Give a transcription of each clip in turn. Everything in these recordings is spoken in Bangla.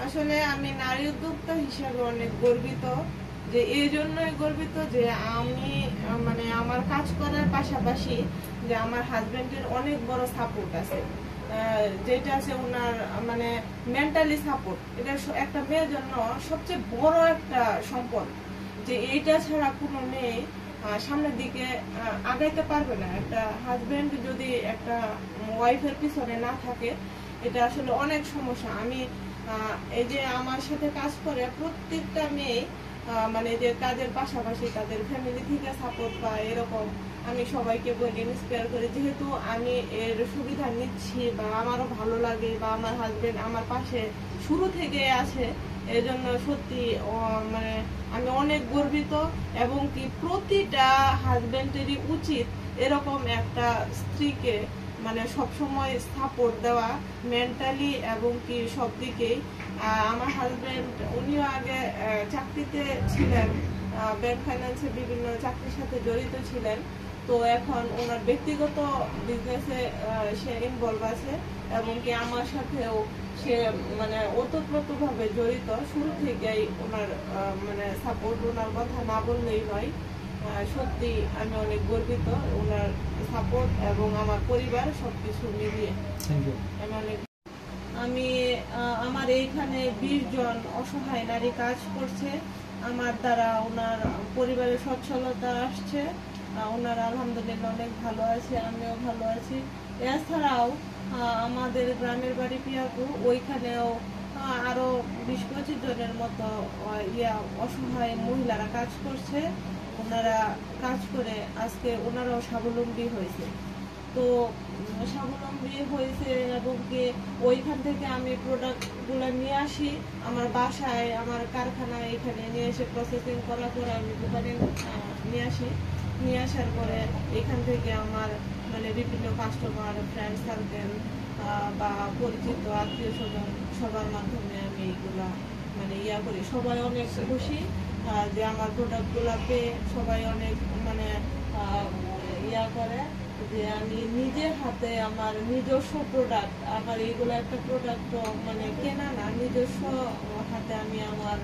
আসলে আমি নারী উদ্যোক্তা হিসেবে অনেক গর্বিত, যে এই জন্যই গর্বিত যে আমি মানে আমার কাজ করার পাশাপাশি যে আমার হাজবেন্ডের অনেক বড় সাপোর্ট আছে, যেটা আছে ওনার মানে মেন্টালি সাপোর্ট। এটা একটা মেয়ের জন্য সবচেয়ে বড় একটা সম্পদ, যে এইটা ছাড়া কোনো মেয়ে সামনের দিকে আগাইতে পারবে না। একটা হাজবেন্ড যদি একটা ওয়াইফের পিছনে না থাকে, এটা আসলে অনেক সমস্যা। আমি এই যে আমার সাথে কাজ করে প্রত্যেকটা মেয়ে মানে যে কাজের পাশাপাশি তাদের ফ্যামিলি থেকে সাপোর্ট পায়, এরকম আমি সবাইকে বলি, ইন্সপায়ার করি। যেহেতু আমি এর সুবিধা নিচ্ছি বা আমারও ভালো লাগে, বা আমার হাজবেন্ড আমার পাশে শুরু থেকে আছে, এই জন্য সত্যি মানে আমি অনেক গর্বিত। এবং কি প্রতিটা হাজবেন্ডেরই উচিত এরকম একটা স্ত্রীকে মানে সবসময় সাপোর্ট দেওয়া, মেন্টালি এবং কি সব দিকেই। আমার হাজবেন্ড উনিও আগে চাকরিতে ছিলেন, ব্যাংক ফাইন্যান্সে বিভিন্ন চাকরির সাথে জড়িত ছিলেন। তো এখন ওনার ব্যক্তিগত বিজনেসে সে ইনভলভ আছে, এবং কি আমার সাথেও সে মানে ওতপ্রোতভাবে জড়িত। শুরু থেকেই ওনার মানে সাপোর্ট, ওনার কথা না বললেই নয়। সত্যি আমি অনেক গর্বিত ওনার সাপোর্ট এবং আমার পরিবার সবকিছু মিলিয়ে। আমি আমার এইখানে 20 জন অসহায় নারী কাজ করছে আমার দ্বারা। ওনার পরিবারের সচ্ছলতা আসছে, ওনারা আলহামদুলিল্লাহ অনেক ভালো আছে, আমিও ভালো আছি। এছাড়াও আমাদের গ্রামের বাড়ি পিয়াকু, ওইখানেও আরো 20-25 জনের মতো অসহায় মহিলারা কাজ করছে। ওনারা কাজ করে আজকে ওনারাও স্বাবলম্বী হয়েছে। তো স্বাবলম্বী হয়েছে এবং কি ওইখান থেকে আমি প্রোডাক্টগুলো নিয়ে আসি আমার বাসায়, আমার কারখানায়, এখানে নিয়ে এসে প্রসেসিং করার পরে আমি দোকানে নিয়ে আসি। নিয়ে আসার পরে এখান থেকে আমার মানে বিভিন্ন কাস্টমার, ফ্রেন্ড সার্কেল বা পরিচিত আত্মীয় স্বজন সবার মাধ্যমে আমি এইগুলা মানে করি। সবাই অনেক খুশি যে আমার প্রোডাক্টগুলো পেয়ে, সবাই অনেক মানে করে যে আমি নিজের হাতে আমার নিজস্ব প্রোডাক্ট, আমার এইগুলো একটা প্রোডাক্ট মানে কেনা না, নিজস্ব হাতে আমি আমার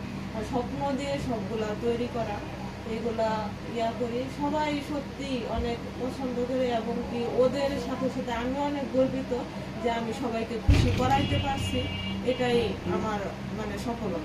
স্বপ্ন দিয়ে সবগুলা তৈরি করা, এগুলা করি। সবাই সত্যি অনেক পছন্দ করে, এবং কি ওদের সাথে সাথে আমি অনেক গর্বিত যে আমি সবাইকে খুশি করাইতে পারছি। এটাই আমার মানে সফলতা।